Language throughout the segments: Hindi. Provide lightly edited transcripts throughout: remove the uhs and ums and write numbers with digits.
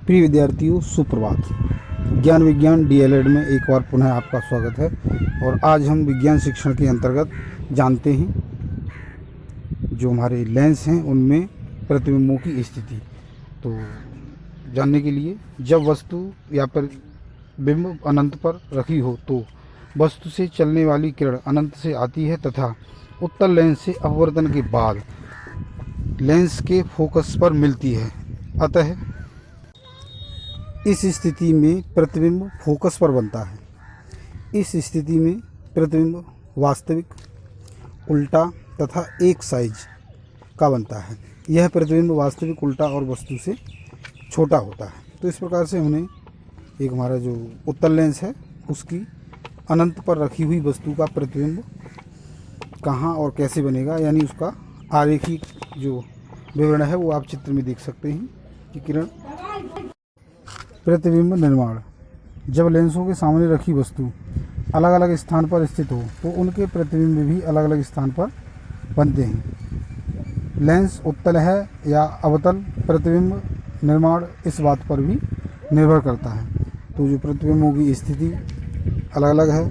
प्रिय विद्यार्थियों, सुप्रभात। ज्ञान विज्ञान डीएलएड में एक बार पुनः आपका स्वागत है। और आज हम विज्ञान शिक्षण के अंतर्गत जानते हैं जो हमारे लेंस हैं उनमें प्रतिबिंबों की स्थिति। तो जानने के लिए, जब वस्तु या बिंब अनंत पर रखी हो तो वस्तु से चलने वाली किरण अनंत से आती है तथा उत्तल लेंस से अपवर्तन के बाद लेंस के फोकस पर मिलती है। अतः इस स्थिति में प्रतिबिंब फोकस पर बनता है। इस स्थिति में प्रतिबिंब वास्तविक, उल्टा तथा एक साइज का बनता है। यह प्रतिबिंब वास्तविक, उल्टा और वस्तु से छोटा होता है। तो इस प्रकार से हमने एक हमारा जो उत्तल लेंस है उसकी अनंत पर रखी हुई वस्तु का प्रतिबिंब कहाँ और कैसे बनेगा, यानी उसका आरेखिक जो विवरण है वो आप चित्र में देख सकते हैं कि किरण प्रतिबिंब निर्माण। जब लेंसों के सामने रखी वस्तु अलग अलग स्थान पर स्थित हो तो उनके प्रतिबिंब भी अलग अलग स्थान पर बनते हैं। लेंस उत्तल है या अवतल, प्रतिबिंब निर्माण इस बात पर भी निर्भर करता है। तो जो प्रतिबिंबों की स्थिति अलग अलग है,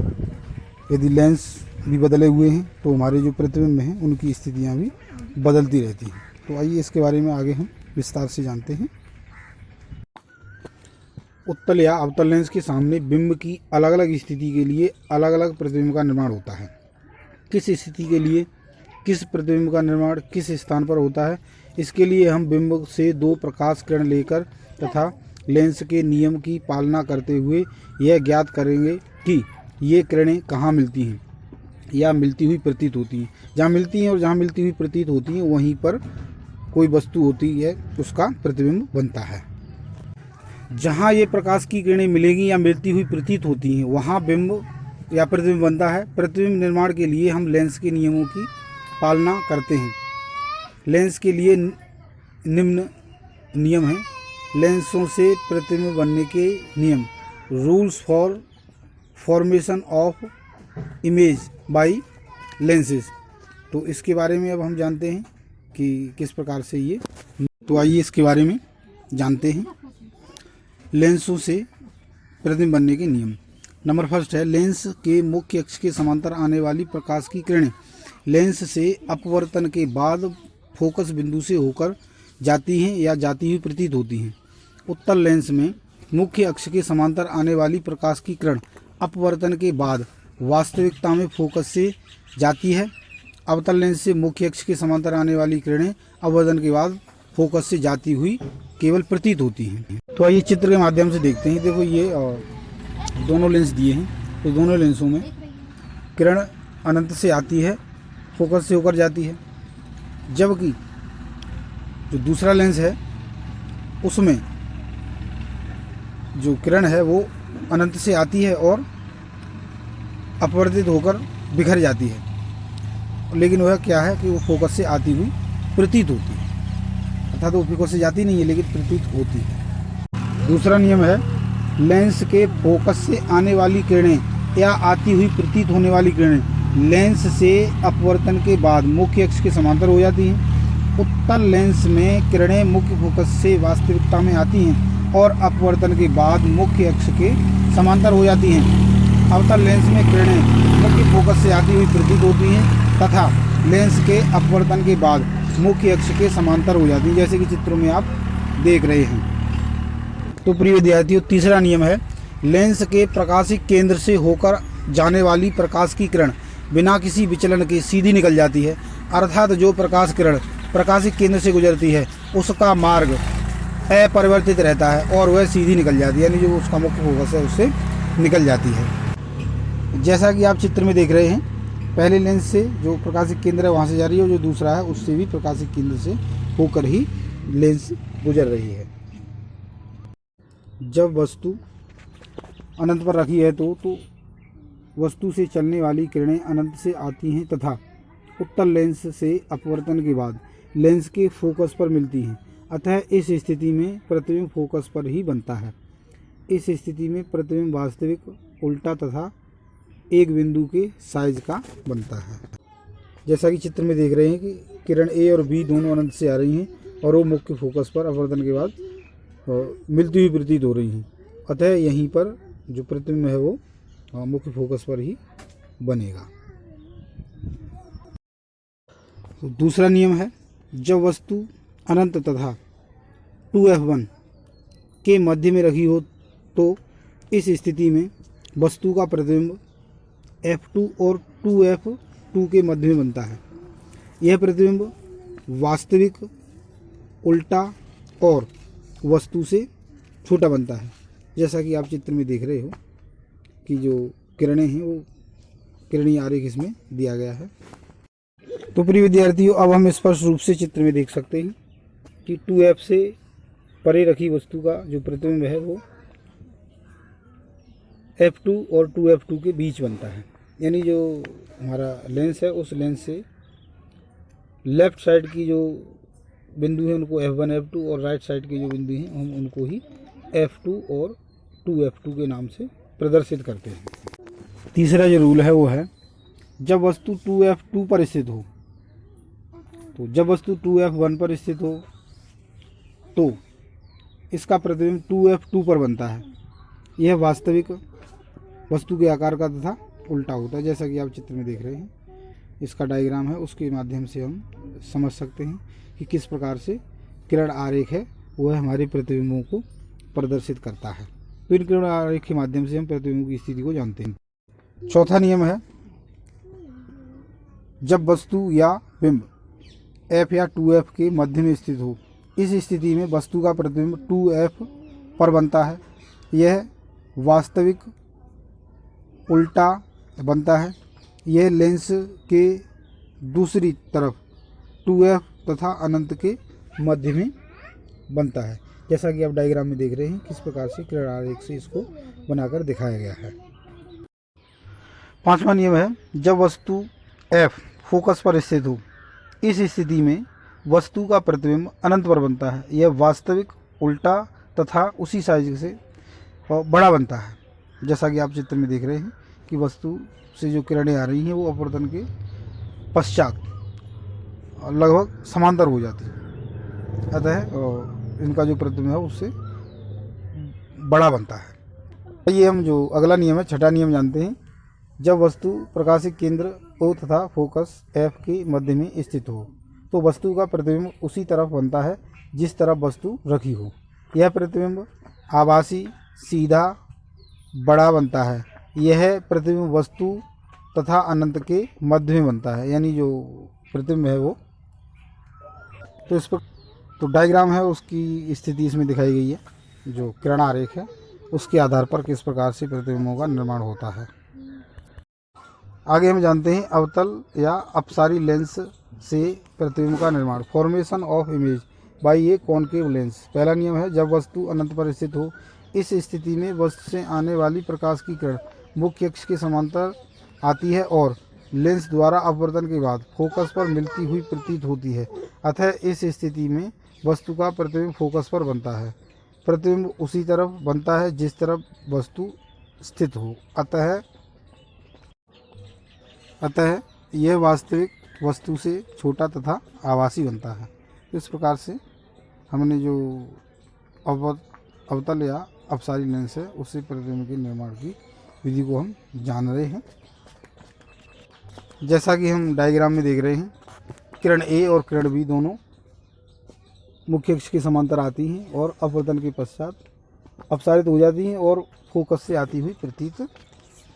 यदि लेंस भी बदले हुए हैं तो हमारे जो प्रतिबिंब हैं उनकी स्थितियाँ भी बदलती रहती हैं। तो आइए इसके बारे में आगे हम विस्तार से जानते हैं। उत्तल या अवतल लेंस के सामने बिंब की अलग अलग स्थिति के लिए अलग अलग प्रतिबिंब का निर्माण होता है। किस स्थिति के लिए किस प्रतिबिंब का निर्माण किस स्थान पर होता है, इसके लिए हम बिंब से दो प्रकाश किरण लेकर तथा लेंस के नियम की पालना करते हुए यह ज्ञात करेंगे कि ये किरणें कहाँ मिलती हैं या मिलती हुई प्रतीत होती हैं। जहाँ मिलती हैं और जहाँ मिलती हुई प्रतीत होती हैं वहीं पर कोई वस्तु होती है, उसका प्रतिबिंब बनता है। जहाँ ये प्रकाश की किरणें मिलेंगी या मिलती हुई प्रतीत होती हैं वहाँ बिंब या प्रतिबिंब बनता है। प्रतिबिंब निर्माण के लिए हम लेंस के नियमों की पालना करते हैं। लेंस के लिए निम्न नियम हैं। लेंसों से प्रतिबिंब बनने के नियम, rules for formation of image by lenses. तो इसके बारे में अब हम जानते हैं कि किस प्रकार से ये। तो आइए इसके बारे में जानते हैं। लेंसों से प्रतिबिंब बनने के नियम। नंबर फर्स्ट है, लेंस के मुख्य अक्ष के समांतर आने वाली प्रकाश की किरणें लेंस से अपवर्तन के बाद फोकस बिंदु से होकर जाती हैं या जाती हुई प्रतीत होती हैं। उत्तल लेंस में मुख्य अक्ष के समांतर आने वाली प्रकाश की किरण अपवर्तन के बाद वास्तविकता में फोकस से जाती है। अवतल लेंस से मुख्य अक्ष के समांतर आने वाली किरणें अपवर्तन के बाद फोकस से जाती हुई केवल प्रतीत होती हैं। तो आइए चित्र के माध्यम से देखते हैं। देखो ये दोनों लेंस दिए हैं। तो दोनों लेंसों में किरण अनंत से आती है, फोकस से होकर जाती है, जबकि जो दूसरा लेंस है उसमें जो किरण है वो अनंत से आती है और अपवर्तित होकर बिखर जाती है। लेकिन वह क्या है कि वो फोकस से आती हुई प्रतीत होती है, अर्थात वो फोकस से जाती नहीं है लेकिन प्रतीत होती है। दूसरा नियम है, लेंस के फोकस से आने वाली किरणें या आती हुई प्रतीत होने वाली किरणें लेंस से अपवर्तन के बाद मुख्य अक्ष के समांतर हो जाती हैं। उत्तल लेंस में किरणें मुख्य फोकस से वास्तविकता में आती हैं और अपवर्तन के बाद मुख्य अक्ष के समांतर हो जाती हैं। अवतल लेंस में किरणें मुख्य फोकस से आती हुई प्रतीत होती हैं तथा लेंस के अपवर्तन के बाद मुख्य अक्ष के समांतर हो जाती है, जैसे कि चित्रों में आप देख रहे हैं। तो प्रिय विद्यार्थियों, तीसरा नियम है, लेंस के प्रकाशिक केंद्र से होकर जाने वाली प्रकाश की किरण बिना किसी विचलन के सीधी निकल जाती है। अर्थात जो प्रकाश किरण प्रकाशिक केंद्र से गुजरती है उसका मार्ग अपरिवर्तित रहता है और वह सीधी निकल जाती है, यानी जो उसका मुख्य फोकस है उससे निकल जाती है। जैसा कि आप चित्र में देख रहे हैं, पहले लेंस से जो प्रकाशिक केंद्र है वहाँ से जा रही है और जो दूसरा है उससे भी प्रकाशिक केंद्र से होकर ही लेंस गुजर रही है। जब वस्तु अनंत पर रखी है तो वस्तु से चलने वाली किरणें अनंत से आती हैं तथा उत्तल लेंस से अपवर्तन के बाद लेंस के फोकस पर मिलती हैं। अतः इस स्थिति में प्रतिबिंब फोकस पर ही बनता है। इस स्थिति में प्रतिबिंब वास्तविक, उल्टा तथा एक बिंदु के साइज का बनता है। जैसा कि चित्र में देख रहे हैं कि किरण ए और बी दोनों अनंत से आ रही हैं और वो मुख्य फोकस पर अपवर्तन के बाद मिलती हुई प्रतीत हो रही हैं। अतः यहीं पर जो प्रतिबिंब है वो मुख्य फोकस पर ही बनेगा। तो दूसरा नियम है, जब वस्तु अनंत तथा 2f1 के मध्य में रखी हो तो इस स्थिति में वस्तु का प्रतिबिंब f2 और 2f2 के मध्य में बनता है। यह प्रतिबिंब वास्तविक, उल्टा और वस्तु से छोटा बनता है। जैसा कि आप चित्र में देख रहे हो कि जो किरणें हैं वो किरणीय आरेख इसमें दिया गया है। तो प्रिय विद्यार्थियों, अब हम स्पष्ट रूप से चित्र में देख सकते हैं कि 2f से परे रखी वस्तु का जो प्रतिबिंब है वो f2 और 2f2 के बीच बनता है। यानी जो हमारा लेंस है उस लेंस से लेफ्ट साइड की जो बिंदु है उनको f1 f2 और राइट साइड के जो बिंदु हैं हम उनको ही f2 और 2f2 के नाम से प्रदर्शित करते हैं। तीसरा जो रूल है वो है, जब वस्तु 2f2 पर स्थित हो, तो जब वस्तु 2f1 पर स्थित हो तो इसका प्रतिबिंब 2f2 पर बनता है। यह वास्तविक वस्तु के आकार का तथा उल्टा होता है। जैसा कि आप चित्र में देख रहे हैं, इसका डायग्राम है, उसके माध्यम से हम समझ सकते हैं कि किस प्रकार से किरण आरेख है वह हमारे प्रतिबिंबों को प्रदर्शित करता है। तो इन किरण आरेख के माध्यम से हम प्रतिबिंबों की स्थिति को जानते हैं। चौथा नियम है, जब वस्तु या बिंब f या 2f के मध्य में स्थित हो, इस स्थिति में वस्तु का प्रतिबिंब 2f पर बनता है। यह वास्तविक, उल्टा बनता है। यह लेंस के दूसरी तरफ 2f तथा अनंत के मध्य में बनता है। जैसा कि आप डायग्राम में देख रहे हैं किस प्रकार से किरण आरेख से इसको बनाकर दिखाया गया है। पांचवा नियम है, जब वस्तु f फोकस पर स्थित हो, इस स्थिति में वस्तु का प्रतिबिंब अनंत पर बनता है। यह वास्तविक, उल्टा तथा उसी साइज से बड़ा बनता है। जैसा कि आप चित्र में देख रहे हैं कि वस्तु से जो किरणें आ रही हैं वो अपवर्तन के पश्चात लगभग समांतर हो जाती है। अतः इनका जो प्रतिबिंब है उससे बड़ा बनता है। ये हम जो अगला नियम है, छठा नियम जानते हैं, जब वस्तु प्रकाशिक केंद्र O तथा फोकस F के मध्य में स्थित हो तो वस्तु का प्रतिबिंब उसी तरफ बनता है जिस तरफ वस्तु रखी हो। यह प्रतिबिंब आभासी, सीधा, बड़ा बनता है। यह प्रतिबिंब वस्तु तथा अनंत के मध्य में बनता है। यानी जो प्रतिबिंब है वो तो इस पर तो डायग्राम है उसकी स्थिति इसमें दिखाई गई है। जो किरण आरेख है उसके आधार पर किस प्रकार से प्रतिबिंबों का निर्माण होता है। आगे हम जानते हैं अवतल या अपसारी लेंस से प्रतिबिंब का निर्माण। Formation of image by A concave lens. पहला नियम है, जब वस्तु अनंत पर स्थित हो, इस स्थिति में वस्तु से आने वाली प्रकाश की किरण मुख्य अक्ष के समांतर आती है और लेंस द्वारा अपवर्तन के बाद फोकस पर मिलती हुई प्रतीत होती है। अतः इस स्थिति में वस्तु का प्रतिबिंब फोकस पर बनता है। प्रतिबिंब उसी तरफ बनता है जिस तरफ वस्तु स्थित हो। अतः यह वास्तविक वस्तु से छोटा तथा आभासी बनता है। इस प्रकार से हमने जो अवतल या अपसारी लेंस है उससे प्रतिबिंब के निर्माण की विधि को हम जान रहे हैं। जैसा कि हम डायग्राम में देख रहे हैं, किरण A और किरण B दोनों मुख्य अक्ष के समांतर आती हैं और अपवर्तन के पश्चात अपसारित हो जाती हैं और फोकस से आती हुई प्रतीत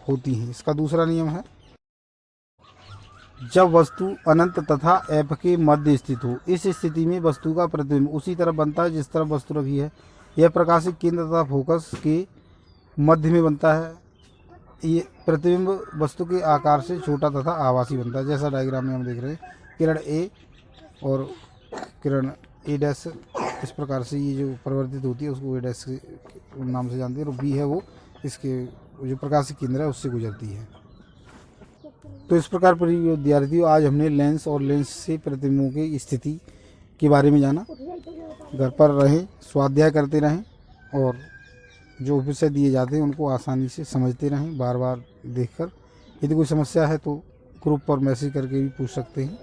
होती हैं। इसका दूसरा नियम है, जब वस्तु अनंत तथा F के मध्य स्थित हो, इस स्थिति में वस्तु का प्रतिबिंब उसी तरफ बनता है जिस तरफ वस्तु रखी है। यह प्रकाशिक केंद्र तथा फोकस के मध्य में बनता है। ये प्रतिबिंब वस्तु के आकार से छोटा तथा आभासी बनता है। जैसा डायग्राम में हम देख रहे हैं, किरण A और किरण A' इस प्रकार से ये जो परिवर्तित होती है उसको A' के नाम से जानते हैं, और B है वो इसके जो प्रकाशिक केंद्र है उससे गुजरती है। तो इस प्रकार पर विद्यार्थियों आज हमने लेंस और लेंस से प्रतिबिंबों की स्थिति के बारे में जाना। घर पर रहें, स्वाध्याय करते रहें और जो विषय दिए जाते हैं उनको आसानी से समझते रहें, बार बार देखकर। यदि कोई समस्या है तो ग्रुप पर मैसेज करके भी पूछ सकते हैं।